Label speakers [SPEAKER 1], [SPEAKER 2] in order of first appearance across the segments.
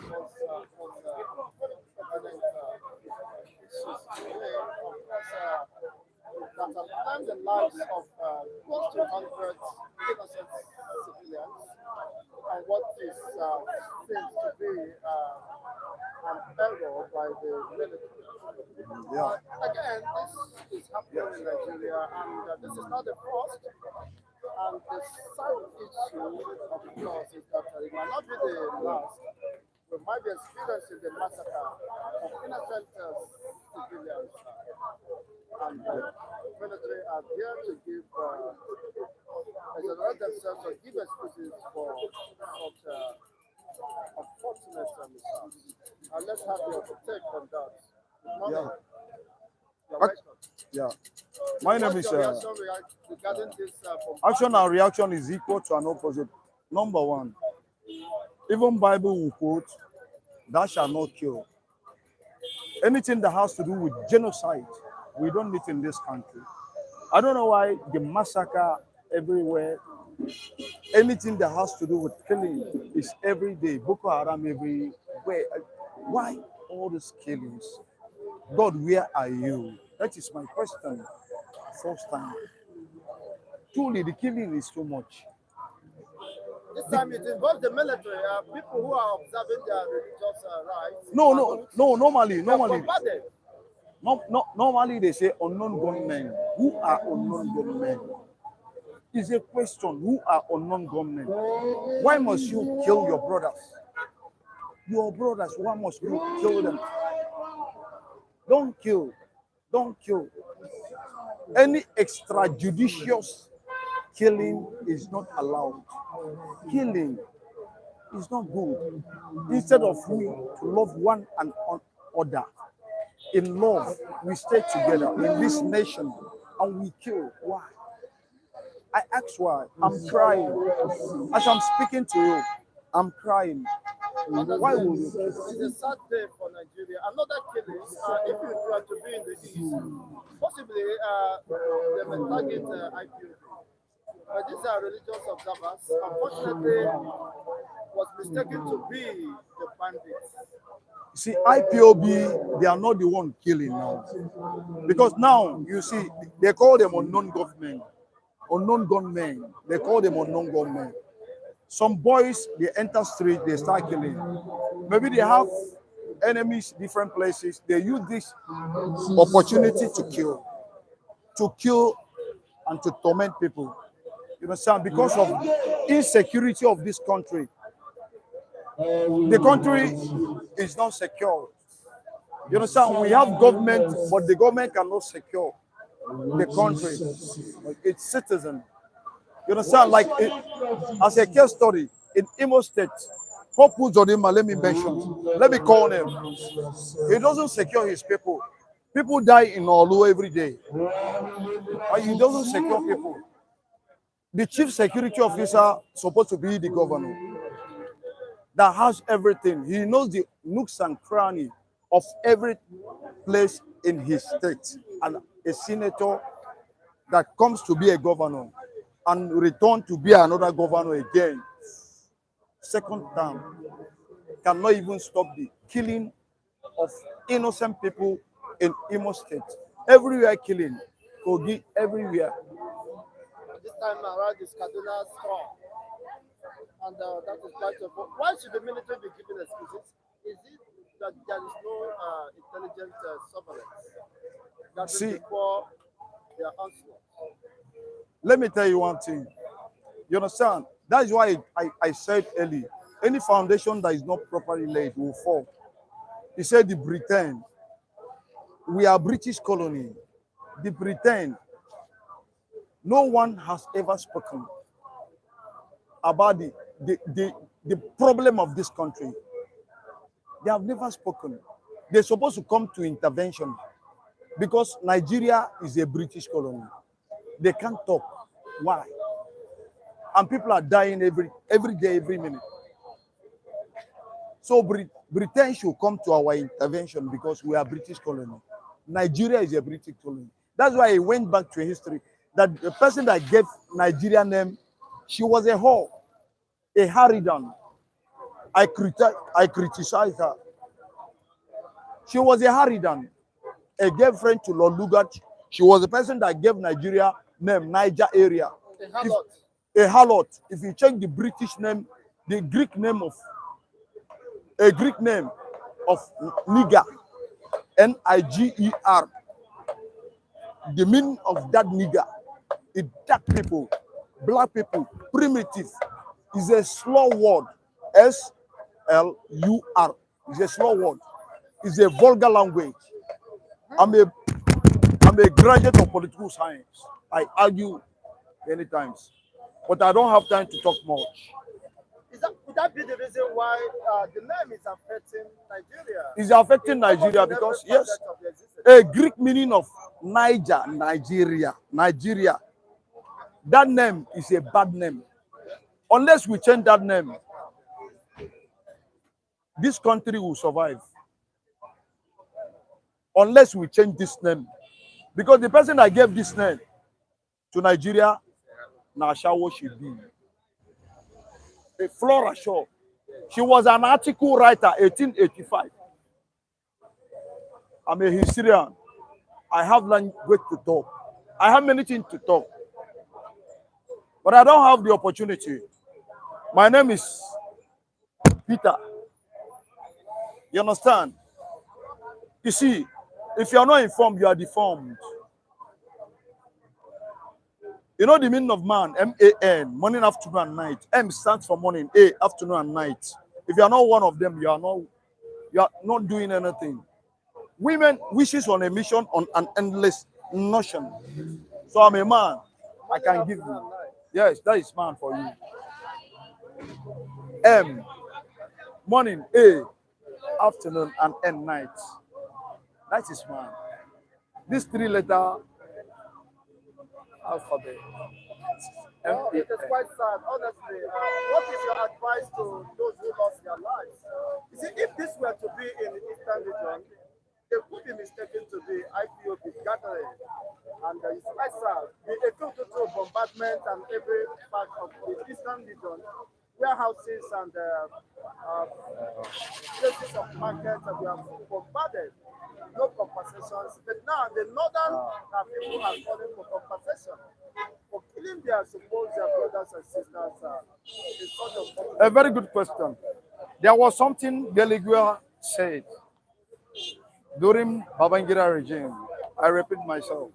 [SPEAKER 1] permanent issues today, of course, that have claimed the lives of close to 100 innocent civilians on what is seems to be an error by the military.
[SPEAKER 2] Yeah.
[SPEAKER 1] Again, this is happening in Nigeria, and this is not the first. And the sad issue, of course, is that it might not be the last. We might be experiencing the massacre of innocent civilians, and the military are there to give, exonerate themselves or give excuses for such unfortunate mishaps. And let's have your take on that. Good morning.
[SPEAKER 2] Yeah.
[SPEAKER 1] You're
[SPEAKER 2] Ac-
[SPEAKER 1] welcome.
[SPEAKER 2] Yeah.
[SPEAKER 1] So
[SPEAKER 2] My name
[SPEAKER 1] what's
[SPEAKER 2] is
[SPEAKER 1] your reaction regarding this
[SPEAKER 2] action
[SPEAKER 1] bombardment?
[SPEAKER 2] and reaction is equal to an opposite. Number one, even Bible will quote, "Thou shalt not kill." Anything that has to do with genocide, we don't need in this country. I don't know why the massacre everywhere. Anything that has to do with killing is every day. Boko Haram everywhere. Why all these killings? God, where are you? That is my question. First time. Truly, the killing is too much.
[SPEAKER 1] This time it involves the military, people who are observing their religious rights.
[SPEAKER 2] No,
[SPEAKER 1] And
[SPEAKER 2] no, no. Normally,
[SPEAKER 1] they have
[SPEAKER 2] normally,
[SPEAKER 1] bombarded.
[SPEAKER 2] normally they say unknown gunmen. Who are unknown gunmen? Is a question. Who are unknown gunmen? Why must you kill your brothers? Your brothers. Why must you kill them? Don't kill. Don't kill. Any extrajudicious killing is not allowed. Killing is not good. Instead of we to love one another, in love, we stay together in this nation and we kill. Why? I ask why. I'm crying. As I'm speaking to you, I'm crying. Why
[SPEAKER 1] Honestly,
[SPEAKER 2] will you?
[SPEAKER 1] it's a sad day for Nigeria. Another killing, if you were to be in the east, possibly they may target IPOB. But these are religious observers. Unfortunately, was mistaken to be the bandits.
[SPEAKER 2] See, IPOB, they are not the one killing now. Because now, you see, they call them unknown government, unknown gunmen. They call them unknown gunmen. Some boys, they enter street, they start killing. Maybe they have enemies different places. They use this opportunity to kill and to torment people. You understand? Because of insecurity of this country. The country is not secure. You understand? We have government, but the government cannot secure the country, its citizen. You understand? Like as a case study in Imo State, Hopu Jodima, let me mention, let me call him. He doesn't secure his people. People die in Olu every day. And he doesn't secure people. The chief security officer supposed to be the governor that has everything. He knows the nooks and crannies of every place in his state. And a senator that comes to be a governor and return to be another governor again, second term, cannot even stop the killing of innocent people in Imo State. Everywhere killing, Kogi, everywhere.
[SPEAKER 1] This time around is Kaduna storm. And that is quite a. Why should the military be giving excuses? Is it that there is no intelligent surveillance that is
[SPEAKER 2] See,
[SPEAKER 1] before their onslaught?
[SPEAKER 2] let me tell you one thing. You understand? That is why I said early, any foundation that is not properly laid will fall. He said the Britain, we are British colony. The Britain, no one has ever spoken about the problem of this country. They have never spoken. They're supposed to come to intervention because Nigeria is a British colony. They can't talk. Why? And people are dying every day, every minute. So Britain should come to our intervention because we are British colony. Nigeria is a British colony. That's why I went back to history that the person that gave Nigeria name, she was a whore, a harridan. I criticized her. She was a Haridan, a girlfriend to Lord Lugard. She was the person that gave Nigeria name Niger area.
[SPEAKER 1] A harlot.
[SPEAKER 2] A harlot. If you check the British name, the Greek name of nigger, Niger. The meaning of that nigger is dark people, black people, primitive. Is a slow word. SLUR. It's a slow word. It's a vulgar language. I'm a graduate of political science. I argue many times, but I don't have time to talk much.
[SPEAKER 1] Could that be the reason why the name is affecting Nigeria?
[SPEAKER 2] It's affecting Nigeria because, yes, a Greek meaning of Nigeria. That name is a bad name. Unless we change that name, this country will survive. Unless we change this name. Because the person that gave this name to Nigeria, Nashawo should be. A Flora Shaw. She was an article writer, 1885. I'm a historian. I have language to talk. I have many things to talk. But I don't have the opportunity. My name is Peter. You understand? You see, if you are not informed, you are deformed. You know the meaning of man, M-A-N, morning, afternoon, and night. M stands for morning, A, afternoon, and night. If you are not one of them, you are not doing anything. Women wishes on a mission on an endless notion. So I'm a man. I can give you. Yes, that is man for you. M, morning, A, afternoon, and N, night. That is man. This three-letter alphabet.
[SPEAKER 1] Oh, it is quite sad, honestly. What is your advice to those who lost their lives? You see, if this were to be in the Eastern region, they could be mistaken to be IPOB gathering. And it's quite sad. The total bombardment and every part of the Eastern region, warehouses and places of markets that we have bombarded. No compensations. But now the northern people are calling for compensation for killing their supposed brothers and sisters in sort of.
[SPEAKER 2] A very good question. There was something Deligua said during Babangida regime. I repeat myself.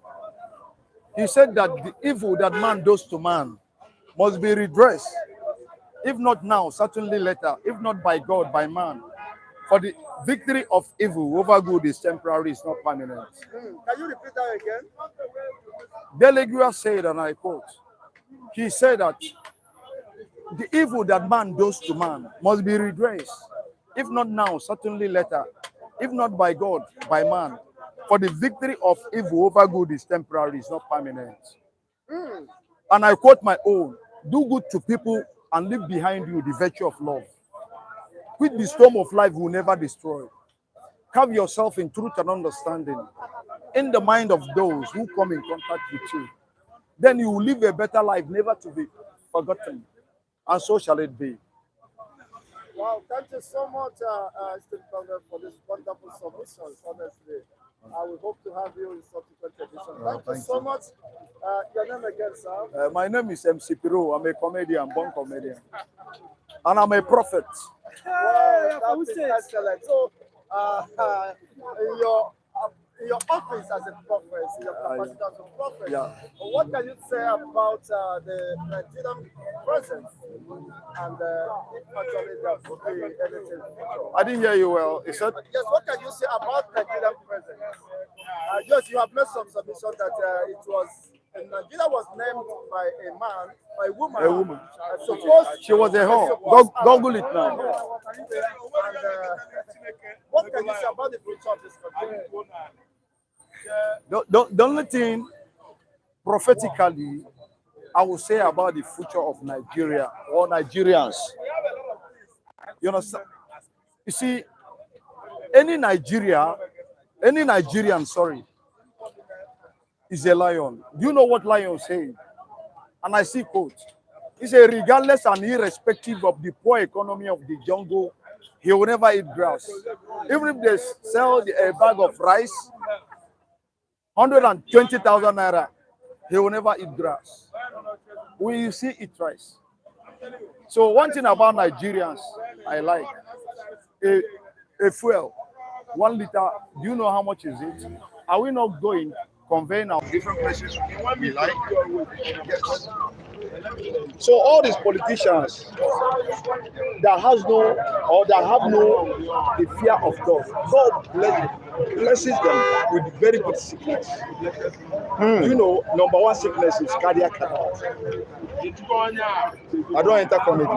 [SPEAKER 2] He said that the evil that man does to man must be redressed. If not now, certainly later. If not by God, by man. For the victory of evil over good is temporary, it's not permanent.
[SPEAKER 1] Can you repeat that again?
[SPEAKER 2] Deligua said, and I quote, he said that the evil that man does to man must be redressed. If not now, certainly later. If not by God, by man. For the victory of evil over good is temporary, it's not permanent. And I quote my own, do good to people and leave behind you the virtue of love. Which the storm of life will never destroy. Carve yourself in truth and understanding in the mind of those who come in contact with you. Then you will live a better life, never to be forgotten. And so shall it be.
[SPEAKER 1] Wow, thank you so much, Steve Congress, for this wonderful submission, honestly. I will hope to have you in subsequent editions. Thank you so much. Your name again, sir?
[SPEAKER 2] My name is MC Piro. I'm a comedian, born comedian. And I'm a prophet.
[SPEAKER 1] Wow, that is excellent. So, in your office as a prophet, in your capacity as a prophet, what can you say about the Nigerian presence? And if actually there could be anything.
[SPEAKER 2] I didn't hear you well. Is that?
[SPEAKER 1] Yes, what can you say about Nigerian presence? Yes, you have made some submission that Nigeria was named by a man, by a woman.
[SPEAKER 2] A woman.
[SPEAKER 1] She
[SPEAKER 2] was a whore. Google it now.
[SPEAKER 1] And what can you say about the future of this country?
[SPEAKER 2] The only thing prophetically I will say about the future of Nigeria or Nigerians, you understand? You see, any Nigerian, is a lion. Do you know what lion say? And I see quote, He said, regardless and irrespective of the poor economy of the jungle, he will never eat grass. Even if they sell a bag of rice, 120,000 naira, he will never eat grass. We see eat rice. So one thing about Nigerians I like, a fuel, 1 liter, do you know how much is it? Are we not going conveying our different places we like? Yes. So all these politicians that has no or that have no the fear of God, God blesses them with very good sickness. You know, number one sickness is cardiac attack. I don't enter comedy.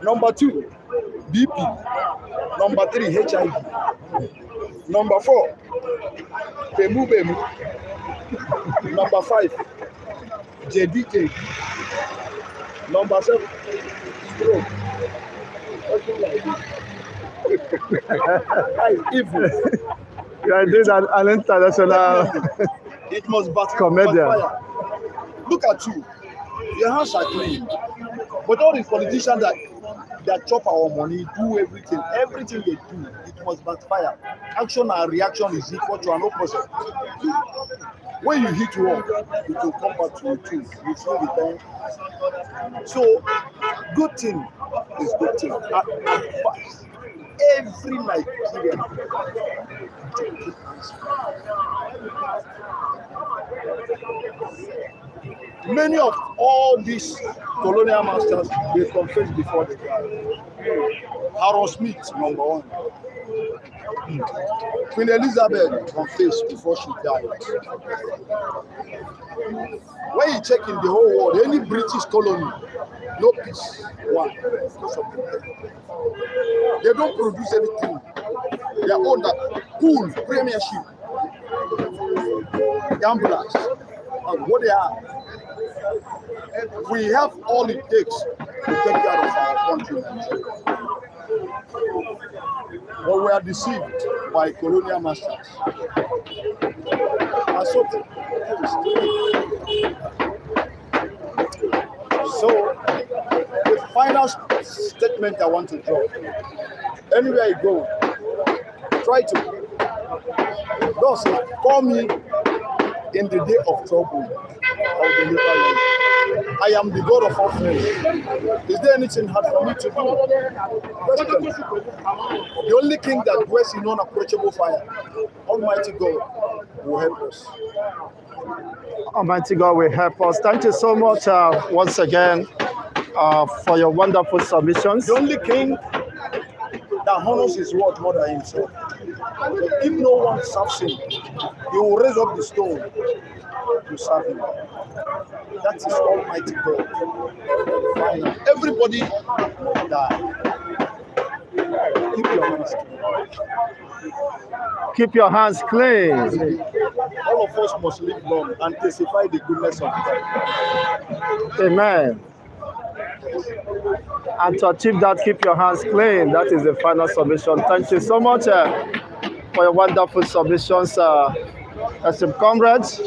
[SPEAKER 2] Number two, BP. Number three, HIV. Number four, Bemu. Number five, JDK. Number seven, stroke. Evil.
[SPEAKER 3] You are doing an international
[SPEAKER 2] It must
[SPEAKER 3] comedian.
[SPEAKER 2] Look at you. Your hands are clean. But all these politicians that chop our money, do everything they do, it must backfire. Action and reaction is equal to an opposite. When you hit one, it will come back to you too. You feel the pain. So, good thing is good thing. Advice. Every Nigerian. Many of all these colonial masters, they confess before they die. Harold Smith, number one. Queen Elizabeth confessed before she died. When you check in the whole world, any British colony, no peace. Why? Because of the they don't produce anything. They own that pool, premiership, gamblers, and what they are. We have all it takes to take care of our country. But we are deceived by colonial masters. So, the final statement I want to draw. Anywhere you go, try to. God said, call me in the day of trouble. I'll deliver you. I am the God of all flesh. Is there anything hard for me to do? The only king that dwells in unapproachable fire, Almighty God, will help us.
[SPEAKER 3] Almighty God will help us. Thank you so much once again for your wonderful submissions.
[SPEAKER 2] The only king that honors his word more than himself. If no one serves him, he will raise up the stone to serve him. That is Almighty God. Everybody die.
[SPEAKER 3] Keep your hands clean.
[SPEAKER 2] All of us must live long and testify the goodness of God.
[SPEAKER 3] Amen. And to achieve that, keep your hands clean. That is the final submission. Thank you so much for your wonderful submissions, esteemed comrades.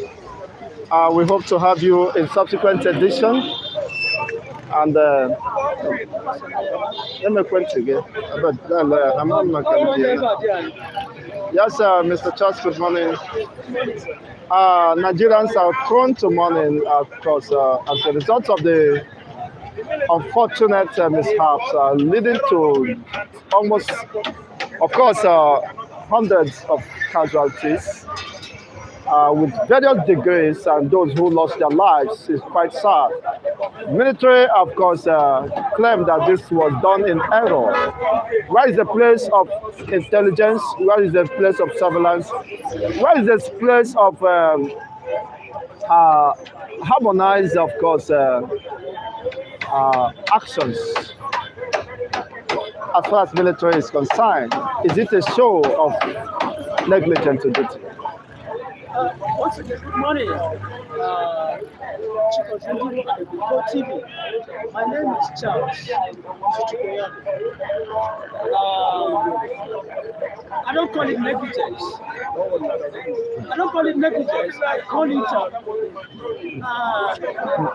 [SPEAKER 3] We hope to have you in subsequent edition. And let me quench again. Yes, Mr. Charles, good morning. Nigerians are prone to mourning, of course, as a result of the unfortunate mishaps leading to almost, of course, hundreds of casualties with various degrees, and those who lost their lives is quite sad. Military, of course, claimed that this was done in error. Where is the place of intelligence? Where is the place of surveillance? Where is the place of harmonized, of course, actions as far as military is concerned? Is it a show of negligence to duty?
[SPEAKER 4] Once again, good morning. Chikos Radio and Go TV. My name is Charles. I don't call it negligence. I don't call it negligence. I call it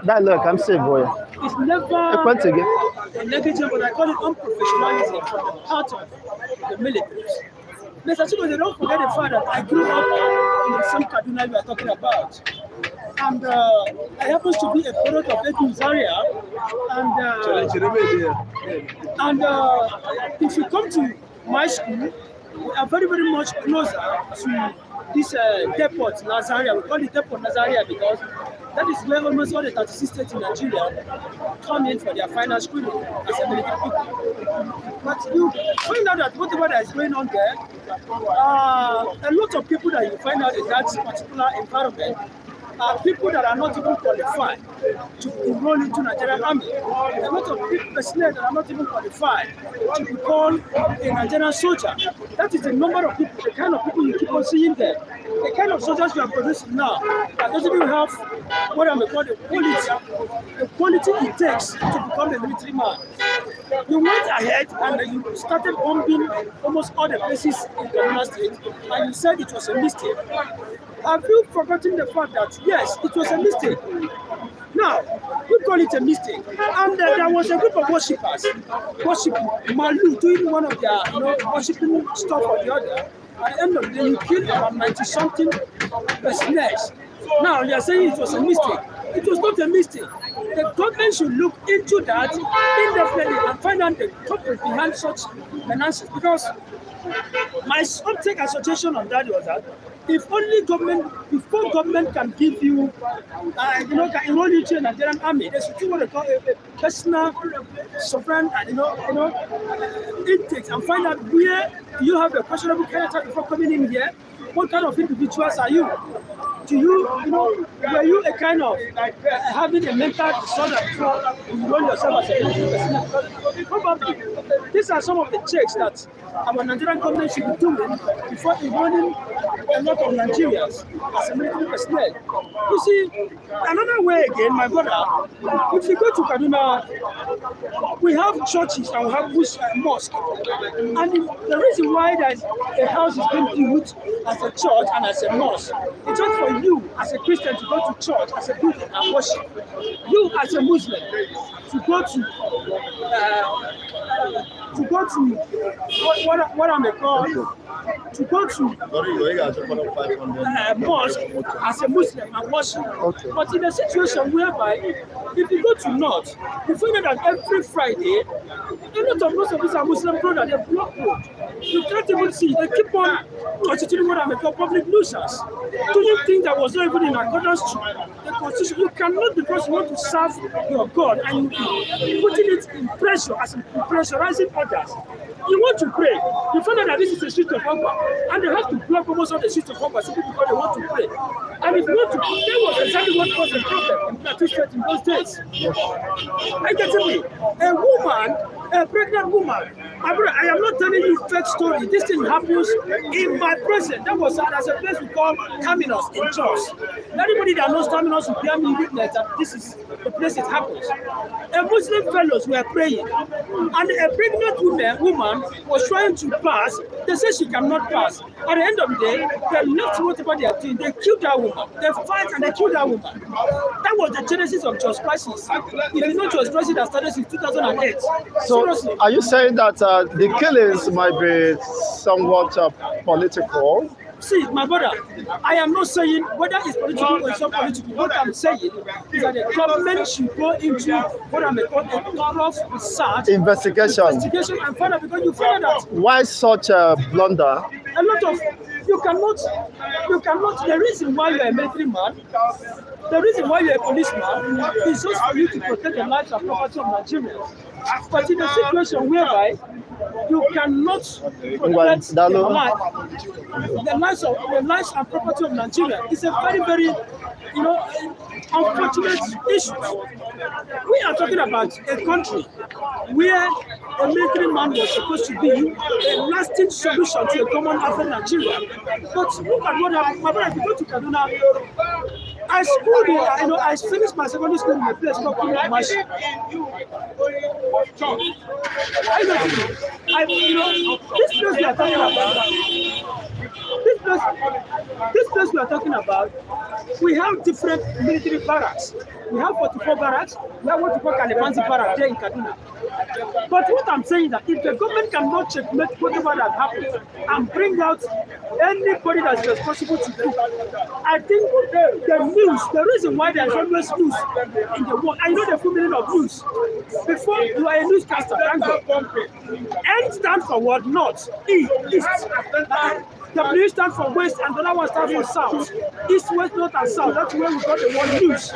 [SPEAKER 3] That look, I'm saying, boy.
[SPEAKER 4] it's never
[SPEAKER 3] Once again.
[SPEAKER 4] negligence, but I call it unprofessionalism from the part of the military. Mr. Chikos, they don't forget the fact that I grew up in the same Kaduna we are talking about. And I happen to be a product of Edu Zaria. And if you come to my school, we are very, very much closer to this depot, Nazaria. We call it depot Nazaria because that is where almost all the 36 states in Nigeria come in for their final schooling as a military people. But you find out that whatever that is going on there, a lot of people that you find out in that particular environment are people that are not even qualified to enroll into Nigerian Army. A lot of people that are not even qualified to be called a Nigerian soldier. That is the number of people, the kind of people you keep on seeing there. The kind of soldiers we are producing now that doesn't even have what I'm called the quality it takes to become a military man. You went ahead and you started bombing almost all the places in Kaduna State, and you said it was a mistake. Have you forgotten the fact that yes, it was a mistake? Now, we call it a mistake. And there was a group of worshippers worshiping Malu, doing one of their worshipping stuff or the other. At the end of the day, you killed about 90-something personnel. Now, they are saying it was a mistake. It was not a mistake. The government should look into that indefinitely and find out the culprit behind such menaces. Because my object association on that was that if only government, before government can give you, can enroll you to a Nigerian army, they should do what they call a personal sovereign, intakes and find out where you have a questionable character before coming in here. What kind of individuals are you? Do you, were you a kind of having a mental disorder before you run yourself as a military person? Probably. These are some of the checks that our Nigerian government should be doing before enrolling a lot of Nigerians as a military personnel. You see, another way again, my brother, if you go to Kaduna, we have churches and we have mosques. And the reason why that a house is being built as a church and as a mosque, it's just for you as a Christian to go to church as a building and worship. You as a Muslim to go to what I may call to go to mosque as a Muslim and worship.
[SPEAKER 3] Okay.
[SPEAKER 4] But in a situation whereby if you go to North, you find out that every Friday, a lot of most of these are Muslim brothers, they block road. You can't even see, they keep on constituting what I may call public nuisance, doing things that was not even in accordance to the constitution. You cannot, because you want to serve your God and you putting it in pressure, as in pressurizing others. You want to pray, you find out that this is a street of hunger, and they have to block almost all the streets of hunger simply because they want to pray. And if you want to, that was exactly what caused the problem in Plateau State in those days. I get me, a woman, a pregnant woman. My brother, I am not telling you fake story. This thing happens in my presence. That was at a place we call Terminus in Jos. Anybody that knows Terminus will bear me witness that this is the place it happens. A Muslim fellows were praying, and a pregnant woman was trying to pass. They said she cannot pass. At the end of the day, they left whatever they are doing. They killed that woman. They fight and they killed that woman. That was the genesis of Jos crisis. If you know Jos crisis that started in 2008.
[SPEAKER 3] So,
[SPEAKER 4] seriously.
[SPEAKER 3] are you saying that the killings might be somewhat political?
[SPEAKER 4] See, my brother, I am not saying whether it's political or it's not political. What I'm saying is that the government should go into what I'm calling a thorough research,
[SPEAKER 3] Investigation.
[SPEAKER 4] and find out, because you find out
[SPEAKER 3] Why such a blunder?
[SPEAKER 4] a lot of you cannot. The reason why you're a military man, the reason why you're a policeman is just for you to protect the lives and property of Nigerians. But in a situation whereby you cannot protect the lives and property of Nigeria, it's a very, very, unfortunate issue. We are talking about a country where a military man was supposed to be a lasting solution to a common Afro Nigeria. But look at what happened. My brother, if you go to Kaduna, I schooled in, I finished my secondary school in a place called Massacre. This place we are talking about, this place, this place we are talking about, we have different military barracks. We have 44 barracks. We have what we call Kalimanzi barracks there in Kaduna. But what I'm saying is that if the government cannot checkmate whatever that happens and bring out anybody that's responsible to do, I think the news, the reason why there's always news in the world, I know the full meaning of news. Before you are a newscaster, thank God. N stands for what? North, E, East. W stands for west and the other one stands for south. East, west, north, and south. That's where we got the word news.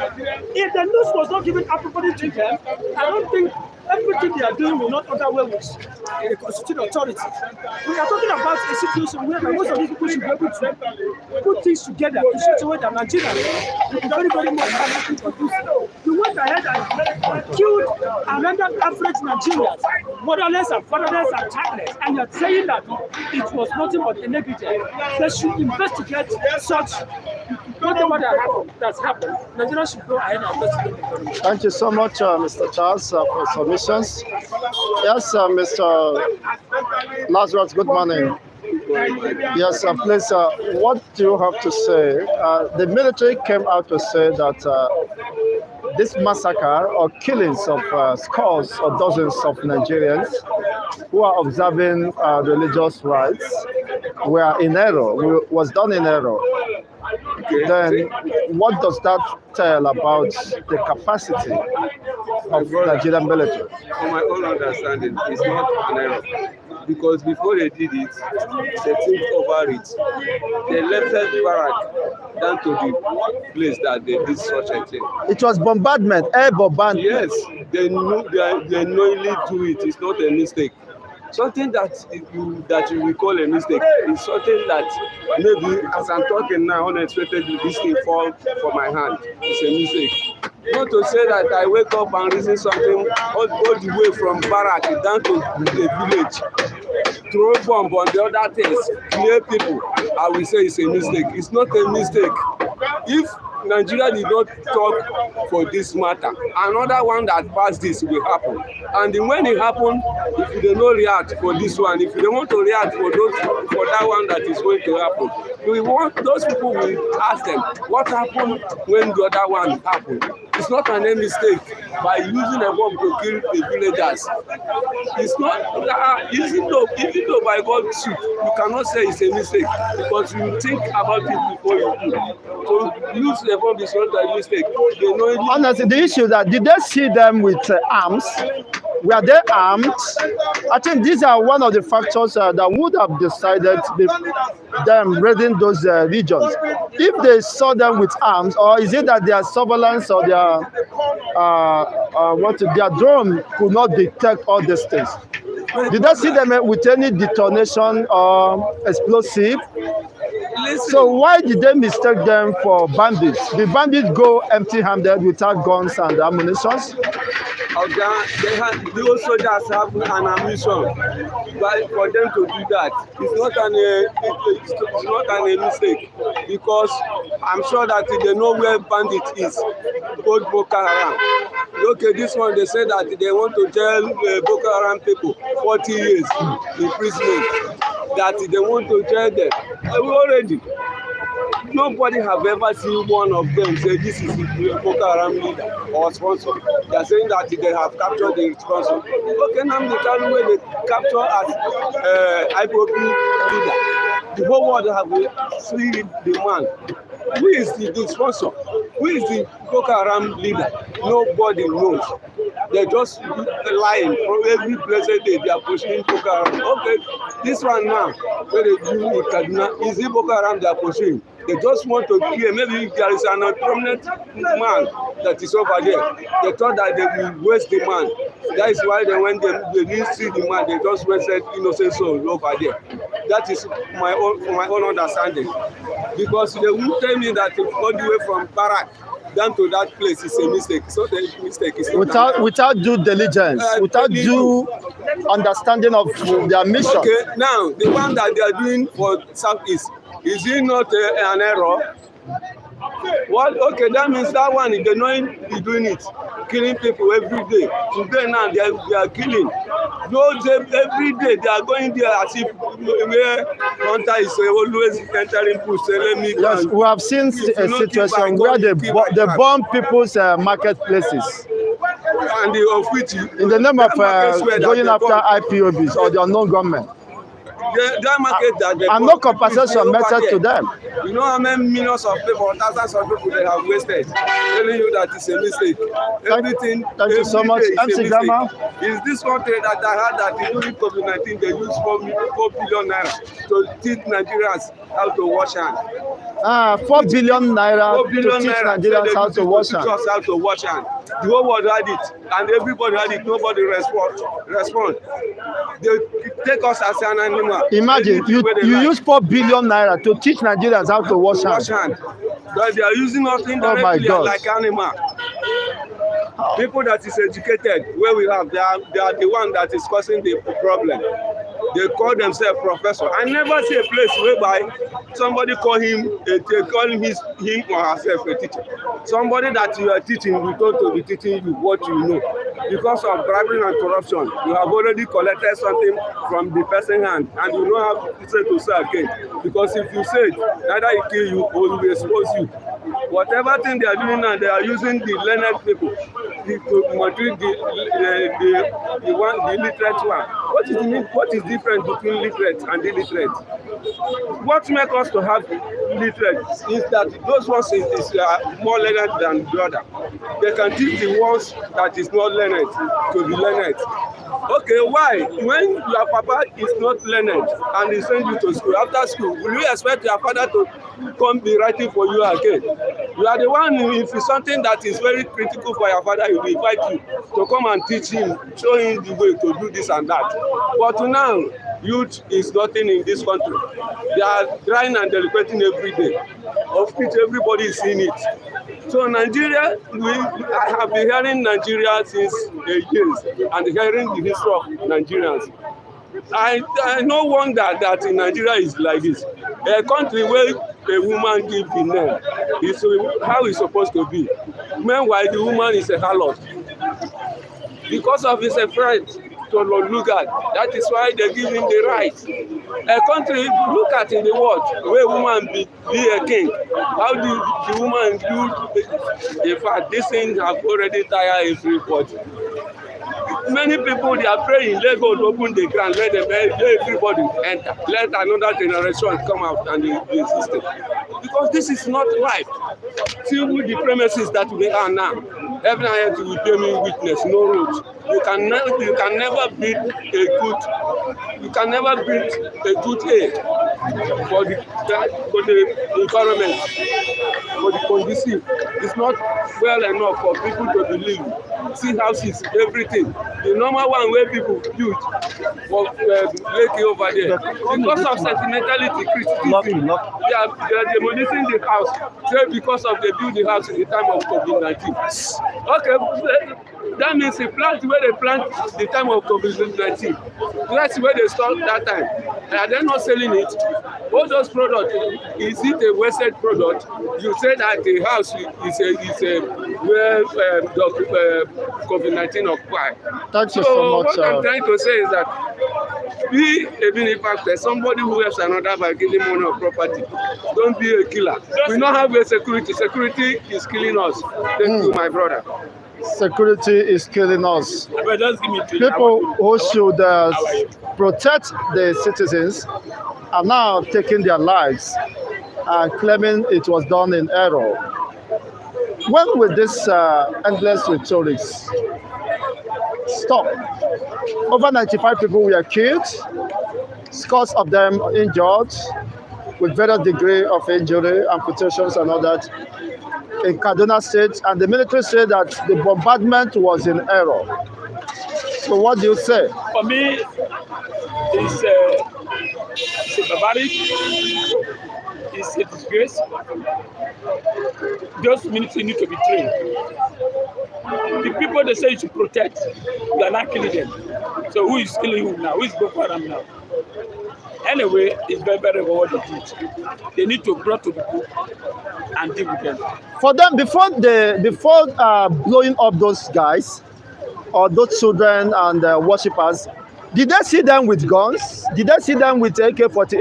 [SPEAKER 4] If the news was not given everybody to them, I don't think everything they are doing will not other way with the constituted authority. We are talking about a situation where most of these people should be able to put things together in such a way that Nigeria will be very, very much happy for this. You went ahead and killed and rendered average Nigerians motherless and fatherless and childless, and you're saying that it was nothing but a negligence. They should investigate such whatever that's happened. Nigeria should go ahead and investigate.
[SPEAKER 3] Thank you so much, Mr. Charles, for submissions. Yes, Mr. Lazarus, good morning. Yes, please, what do you have to say? The military came out to say that this massacre or killings of scores or dozens of Nigerians who are observing religious rites were in error, was done in error. Then what does that tell about the capacity of Nigerian military?
[SPEAKER 5] From my own understanding, it's not an error. Because before they did it, they think over it. They left the barrack down to the place that they did such a thing.
[SPEAKER 3] It was bombardment, air bombardment.
[SPEAKER 5] Yes, they knowingly do it. It's not a mistake. Something that you will call a mistake is something that maybe as I'm talking now, unexpectedly this thing fall from my hand. It's a mistake. Not to say that I wake up and reason something all the way from barrack down to the village, throw bomb on the other things, clear people, I will say it's a mistake. It's not a mistake. If Nigeria did not talk for this matter, another one that passed this will happen. And when it happens, if you don't react for this one, if you don't want to react for that one that is going to happen, we want those people will ask them what happened when the other one happened. It's not a mistake by using a bomb to kill the villagers. It's not even though by God's truth, you cannot say it's a mistake because you think about it before you do. So use the bomb is not a mistake.
[SPEAKER 3] Honestly, the issue that did they see them with arms? Were they armed? I think these are one of the factors that would have decided them raiding those regions. If they saw them with arms, or is it that their surveillance or their drone could not detect all these things? Did they see them with any detonation or explosive?
[SPEAKER 5] Listen.
[SPEAKER 3] So why did they mistake them for bandits? Did bandits go empty-handed without guns and ammunition?
[SPEAKER 5] Those soldiers have an ammunition, but for them to do that, it's not a mistake because I'm sure that they know where bandit is. Both Boko Haram. Okay, this one they say that they want to jail Boko Haram people 40 years imprisonment. That they want to jail them. Already, nobody have ever seen one of them say this is the Boko Haram leader or sponsor. They are saying that they have captured the sponsor. Okay, now they tell me where they capture as IPOB leader. The whole world have seen the man. Who is the sponsor? Who is the Boko Haram leader? Nobody knows. They're just lying. From every blessed day, they are pushing Boko Haram. Okay, this one now, where they do in Kaduna, is it Boko Haram they are pushing? They just want to clear. Maybe if there is an prominent man that is over there, they thought that they will waste the man. That is why when they didn't see the man, they just wasted innocent souls over there. That is my own understanding. Because they won't tell me that all the way from Barak down to that place is a mistake. It's not a mistake. It's not
[SPEAKER 3] without due diligence, without due understanding of their mission.
[SPEAKER 5] Okay, now the one that they are doing for Southeast, is it not an error? What? Okay, that means that one is annoying. Is doing it, killing people every day. Today now they are killing. Those every day they are going there as if where hunter is always entering bush. Say, let me go.
[SPEAKER 3] Yes, we have seen a situation where they bomb people's marketplaces
[SPEAKER 5] and the of which
[SPEAKER 3] in the name of going after IPOBs or the unknown government.
[SPEAKER 5] That market that they
[SPEAKER 3] and no compensation meted to them.
[SPEAKER 5] You know how many millions of people, thousands of people they have wasted, telling you that it's a mistake. Everything.
[SPEAKER 3] Thank you so much, MC Gamma.
[SPEAKER 5] Is this country that I heard that during COVID-19 they used 4 billion naira to teach Nigerians how to wash hands.
[SPEAKER 3] 4 billion naira to teach Nigerians how to wash hands.
[SPEAKER 5] How to wash hands. The whole world had it, and everybody had it. Nobody respond. They take us as an animal.
[SPEAKER 3] Imagine you use 4 billion naira to teach Nigerians how to wash hands.
[SPEAKER 5] But they are using us indirectly like animal. People that is educated, where we have, they are the one that is causing the problem. They call themselves professor. I never see a place whereby somebody call him him or herself a teacher. Somebody that you are teaching will go to be teaching you what you know. Because of bribery and corruption, you have already collected something from the person's hand, and you don't have to say again. Because if you say it, either it kill you or it will expose you. Whatever thing they are doing now, they are using the learned people to moderate the illiterate one. What is different between literate and illiterate? What makes us to have literate is that those ones is more learned than the other. They can teach the ones that is not learned to be learned. Okay, why? When your papa is not learned and he sends you to school, after school, will you expect your father to come be writing for you again? You are the one, if it's something that is very critical for your father, he will invite you to come and teach him, show him the way to do this and that. But now, youth is nothing in this country. They are trying and delinquenting every day, of which everybody is seeing it. So Nigeria, I have been hearing Nigeria since years and hearing the history of Nigerians. I no wonder that in Nigeria is like this. A country where a woman gives the name is how it's supposed to be. Meanwhile, the woman is a harlot. Because of his friend to look at, that is why they give him the right. A country, look at in the world, where woman be a king. How do the woman do? In fact, this thing have already tired everybody. Many people, they are praying, let God open the ground, let everybody enter. Let another generation come out and the system. Because this is not life. See with the premises that we are now. Heaven and earth will bear me witness, no roads. You can never build a good aid for the environment, for the conducive. It's not well enough for people to believe. See houses, everything. The normal one where people build for Lake over there. Because of sentimentality, criticism, they are demolishing the house. Say because of they build the house in the time of COVID-19. Okay, that means the plant where they plant the time of COVID-19. That's where they stop that time. Are they not selling it? All those products, is it a wasted product? You say that the house is a where COVID-19 occurred.
[SPEAKER 3] Thank you so much.
[SPEAKER 5] What I'm trying to say is that be a benefactor, somebody who helps another by giving money or property. Don't be a killer. We don't have a security. Security is killing us. Thank you, my brother.
[SPEAKER 3] Security is killing us. People who should protect the citizens are now taking their lives and claiming it was done in error. When will this endless rhetoric stop? Over 95 people were killed, scores of them injured with various degree of injury, amputations and all that in Kaduna State, and the military said that the bombardment was in error. So what do you say?
[SPEAKER 6] For me, it's a barbaric, it's a disgrace. Those military need to be trained. The people they say you should protect, you are not killing them. So who is killing who now? Who is Boko Haram now? Anyway, it's very, very well what they did. They need to brought to the book and deal with them.
[SPEAKER 3] For them, before blowing up those guys or those children and worshippers, did they see them with guns? Did they see them with AK-48,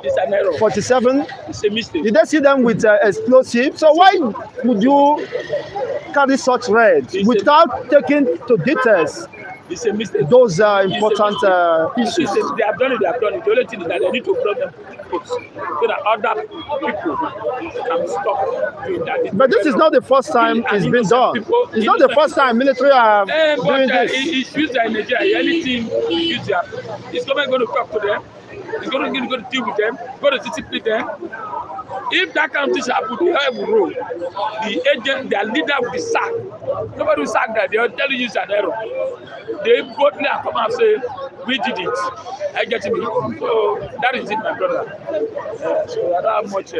[SPEAKER 6] It's an error.
[SPEAKER 3] 47?
[SPEAKER 6] It's a mistake.
[SPEAKER 3] Did they see them with explosives? So why would you carry such raids without taking to details
[SPEAKER 6] It's a mistake.
[SPEAKER 3] those important issues?
[SPEAKER 6] They have done it. They have done it. The only thing is that they need to blow them books so that other people can stop doing that.
[SPEAKER 3] But this is not the first time it's been done. It's not the first time military are doing this.
[SPEAKER 6] It's used in Nigeria. Anything used there. Is government going to talk to them? Is government going to deal with them? Going to discipline them? If that kind of thing happen, the hell will roll. The agent, their leader will be sacked. Nobody will sack that. They will tell you it's an error. They boldly come and say, we did it. I get me. So that is it, my brother. So I don't have much.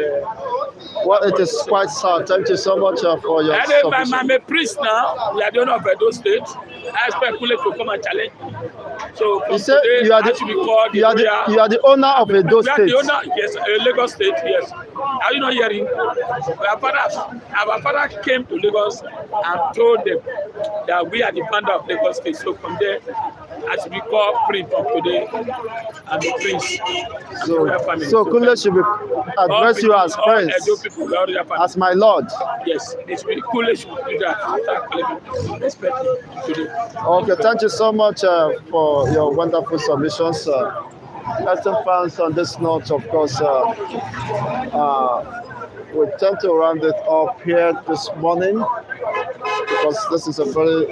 [SPEAKER 3] Well, it is quite sad. Thank you so much for your submission.
[SPEAKER 6] I'm a priest now. We are the owner of Edo State. I expect Kule to come and challenge. So
[SPEAKER 3] you say you are the owner of Edo State.
[SPEAKER 6] We are the owner, yes, Lagos State, yes. Are you not hearing? Our father came to Lagos and told them that we are the founder of Lagos State. So from there, I should be called Prince from today and the Prince.
[SPEAKER 3] So Kule should address you as Prince, as my Lord.
[SPEAKER 6] Yes, Kule should do that. Respect today.
[SPEAKER 3] Okay, thank you so much for your wonderful submissions. Western fans, on this note, of course, we tend to round it up here this morning because this is a very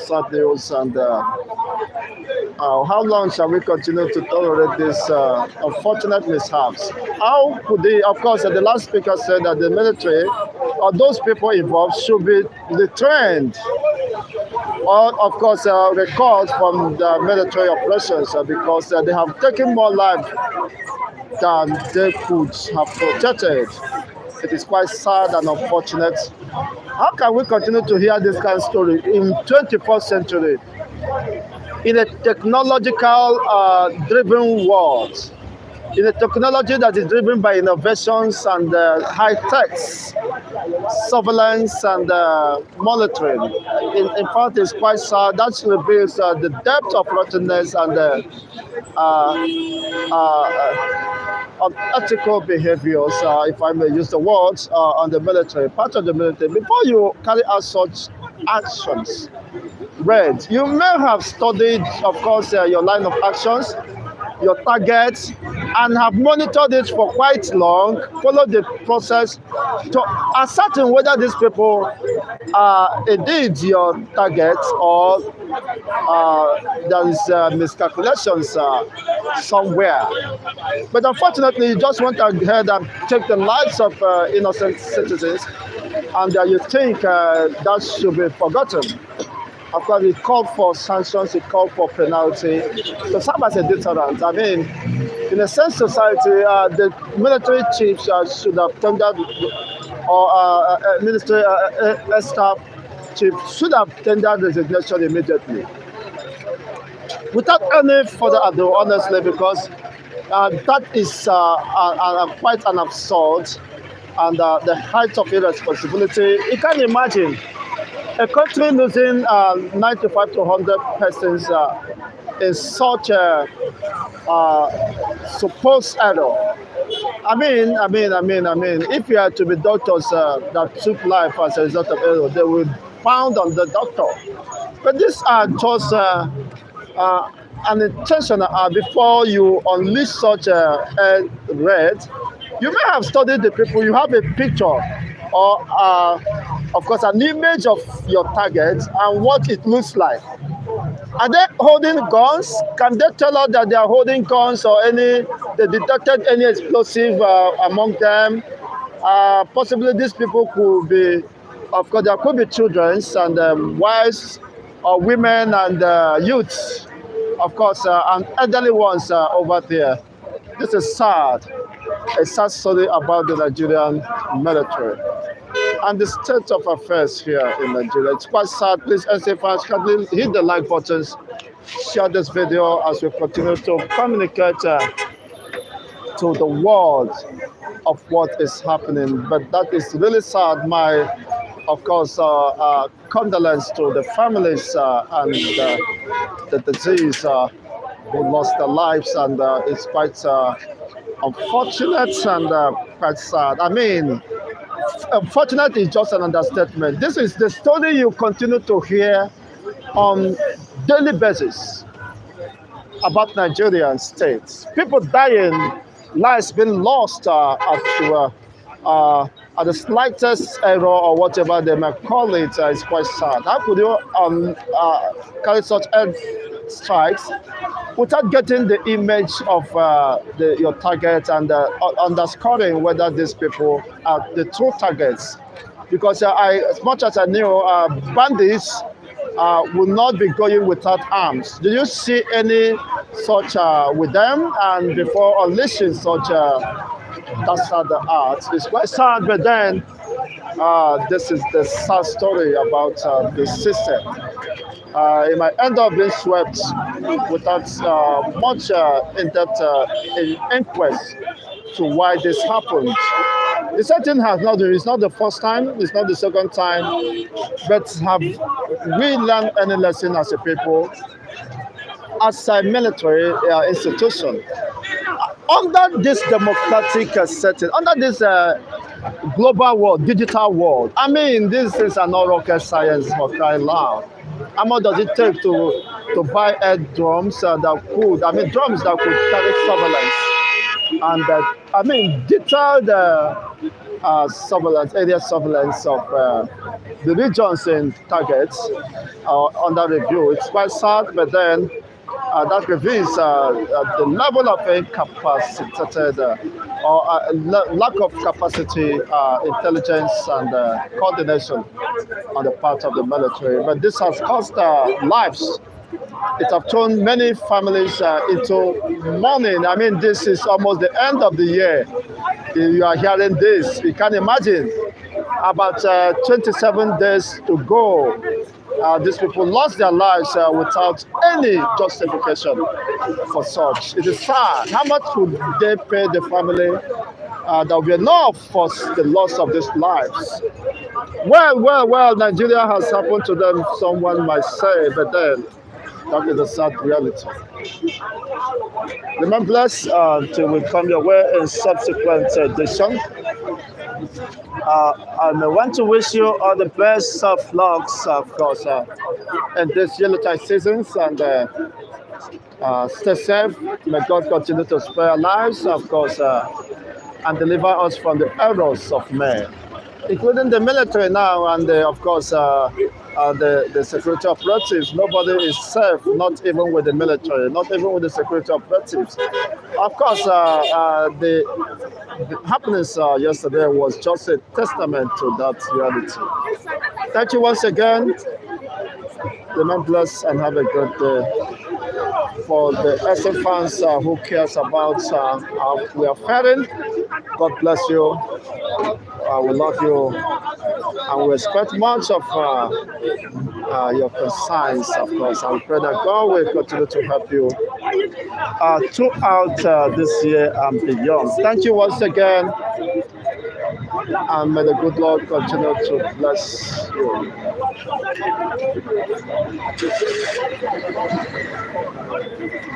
[SPEAKER 3] sad news. And how long shall we continue to tolerate this unfortunate mishaps? How could they? Of course, the last speaker said that the military or those people involved should be retrained. Or, of course, recalled from the military operations because they have taken more life than they could have protected. It is quite sad and unfortunate. How can we continue to hear this kind of story in 21st century in a technological driven world? In a technology that is driven by innovations and high techs, surveillance and monitoring. In fact, it's quite sad. That reveals the depth of rottenness and unethical behaviors, if I may use the words, on the military, part of the military. Before you carry out such actions, you may have studied, of course, your line of actions, your targets, and have monitored it for quite long, followed the process to ascertain whether these people are indeed your target or there is miscalculations somewhere. But unfortunately, you just went ahead and take the lives of innocent citizens, and you think that should be forgotten. Of course, it called for sanctions, it called for penalty to serve as a deterrent. I mean, in a sense, society, the military chiefs should have tendered, or military staff chief should have tendered resignation immediately. Without any further ado, honestly, because that is quite an absurd and the height of irresponsibility. You can imagine a country losing 95 to 100 persons in such a supposed error. I mean, if you are to be doctors that took life as a result of error, they will pound on the doctor. But these are just an intentional. Before you unleash such a raid, you may have studied the people. You have a picture or of course, an image of your target and what it looks like. Are they holding guns? Can they tell us that they are holding guns or they detected any explosive among them? Possibly these people could be, of course, there could be children and wives or women and youths, of course, and elderly ones over there. This is sad. A sad story about the Nigerian military and the state of affairs here in Nigeria. It's quite sad. Please, NC fans, kindly hit the like buttons, share this video as we continue to communicate to the world of what is happening. But that is really sad. My, of course, condolence to the families and the disease who lost their lives, and it's quite unfortunate and quite sad. I mean, unfortunate is just an understatement. This is the story you continue to hear on daily basis about Nigerian states. People dying, lives being lost at the slightest error or whatever they may call it. Is quite sad. How could you carry such air strikes without getting the image of your target and underscoring whether these people are the true targets? Because as much as I knew, bandits will not be going without arms. Do you see any such with them? And before unleashing such that's sad art, it's quite sad. But then this is the sad story about the system. It might end up being swept without much in-depth inquest to why this happened. The same thing has not. It's not the first time. It's not the second time. But have we learned any lesson as a people, as a military institution, under this democratic setting, under this global world, digital world? I mean, this is an rocket science for crying loud. How much does it take to buy air drums that could, I mean, drums that could carry surveillance? And I mean, detailed surveillance, area surveillance of the regions in targets under review. It's quite sad, but then that reveals the level of incapacitated lack of capacity, intelligence, and coordination on the part of the military. But this has cost lives. It has thrown many families into mourning. I mean, this is almost the end of the year. You are hearing this. You can imagine about 27 days to go. These people lost their lives without any justification for such. It is sad. How much would they pay the family that will be enough for the loss of these lives? Well, Nigeria has happened to them, someone might say, but then that is a sad reality. Remain blessed until we come your way in subsequent edition. And I want to wish you all the best of lucks, of course, in this Yuletide seasons, and stay safe. May God continue to spare our lives, of course, and deliver us from the errors of men, including the military now, and of course the security operatives. Nobody is safe, not even with the military, not even with the security operatives. Of course, the happenings yesterday was just a testament to that reality. Thank you once again. Remain blessed and have a good day. For the SM fans who cares about how we are faring, God bless you. We love you, and we expect much of your concerns, of course. I pray that God will continue to help you throughout this year and beyond. Thank you once again, and may the good Lord continue to bless you.